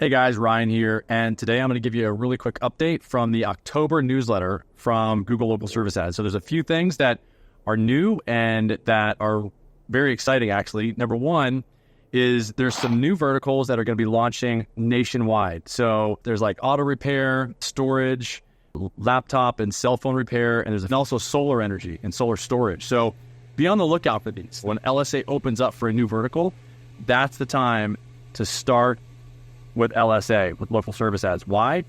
Hey guys, Ryan here, and today I'm going to give you a really quick update from the October newsletter from Google Local Service Ads. So there's a few things that are new and that are very exciting actually. Number one is there's some new verticals that are going to be launching nationwide. So there's like auto repair, storage, laptop and cell phone repair, and there's also solar energy and solar storage. So be on the lookout for these. When LSA opens up for a new vertical, that's the time to start with LSA, with Local Service Ads. Why?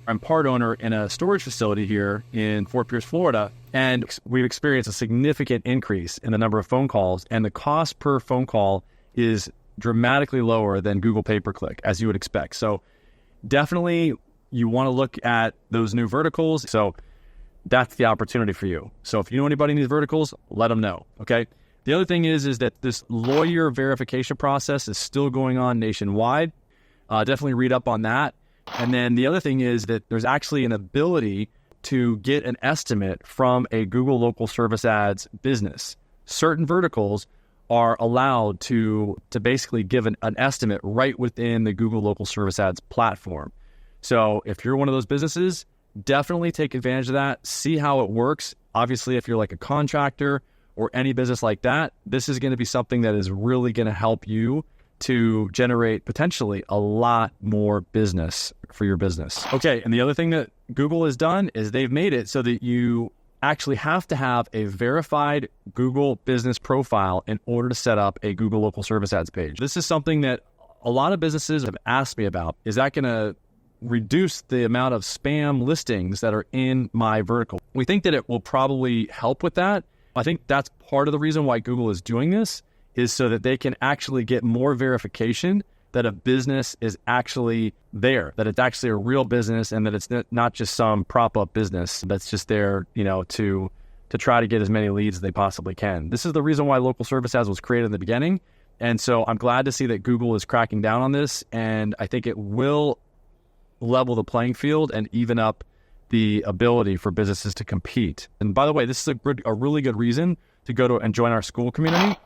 I'm part owner in a storage facility here in Fort Pierce, Florida, and we've experienced a significant increase in the number of phone calls, and the cost per phone call is dramatically lower than Google pay-per-click, as you would expect. So definitely you want to look at those new verticals. So that's the opportunity for you. So if you know anybody in these verticals, let them know, okay? The other thing is that this lawyer verification process is still going on nationwide. Definitely read up on that. And then the other thing is that there's actually an ability to get an estimate from a Google Local Service Ads business. Certain verticals are allowed to basically give an estimate right within the Google Local Service Ads platform. So if you're one of those businesses, definitely take advantage of that. See how it works. Obviously, if you're like a contractor or any business like that, this is going to be something that is really going to help you to generate potentially a lot more business for your business. Okay, and the other thing that Google has done is they've made it so that you actually have to have a verified Google business profile in order to set up a Google Local Service Ads page. This is something that a lot of businesses have asked me about. Is that going to reduce the amount of spam listings that are in my vertical? We think that it will probably help with that. I think that's part of the reason why Google is doing this, is so that they can actually get more verification that a business is actually there, that it's actually a real business, and that it's not just some prop-up business that's just there, to try to get as many leads as they possibly can. This is the reason why Local Service Ads was created in the beginning, and so I'm glad to see that Google is cracking down on this, and I think it will level the playing field and even up the ability for businesses to compete. And by the way, this is a really good reason to go to and join our school community.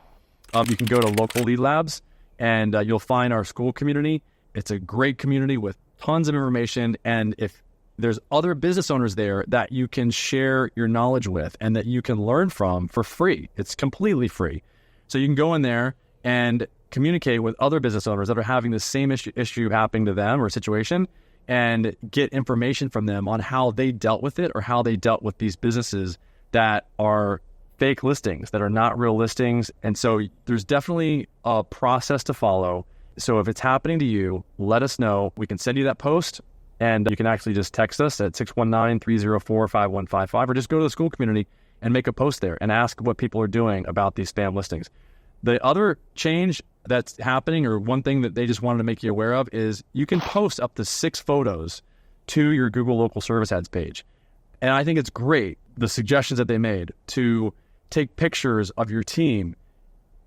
You can go to Local Lead Labs and you'll find our school community. It's a great community with tons of information. And if there's other business owners there that you can share your knowledge with and that you can learn from for free, it's completely free. So you can go in there and communicate with other business owners that are having the same issue happening to them or situation, and get information from them on how they dealt with it or how they dealt with these businesses that are fake listings, that are not real listings. And so there's definitely a process to follow. So if it's happening to you, let us know. We can send you that post, and you can actually just text us at 619-304-5155, or just go to the school community and make a post there and ask what people are doing about these spam listings. The other change that's happening, or one thing that they just wanted to make you aware of, is you can post up to 6 photos to your Google Local Service Ads page. And I think it's great, the suggestions that they made, to take pictures of your team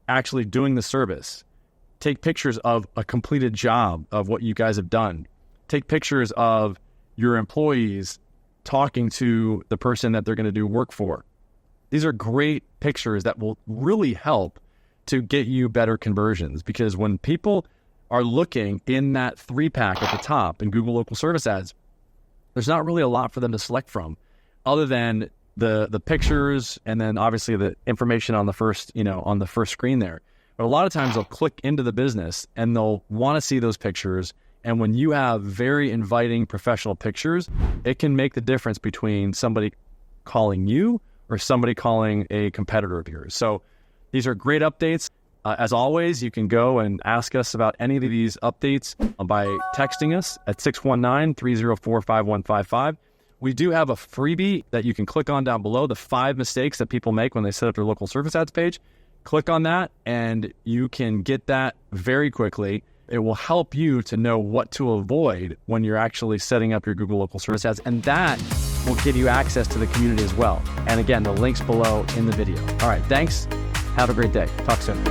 actually doing the service. Take pictures of a completed job of what you guys have done. Take pictures of your employees talking to the person that they're going to do work for. These are great pictures that will really help to get you better conversions, because when people are looking in that 3-pack at the top in Google Local Service Ads, there's not really a lot for them to select from other than the pictures, and then obviously the information on the first screen there. But a lot of times they'll click into the business and they'll want to see those pictures. And when you have very inviting professional pictures, it can make the difference between somebody calling you or somebody calling a competitor of yours. So these are great updates. As always, you can go and ask us about any of these updates by texting us at 619-304-5155. We do have a freebie that you can click on down below, the 5 mistakes that people make when they set up their Local Service Ads page. Click on that and you can get that very quickly. It will help you to know what to avoid when you're actually setting up your Google Local Service Ads, and that will give you access to the community as well. And again, the link's below in the video. All right, thanks. Have a great day. Talk soon.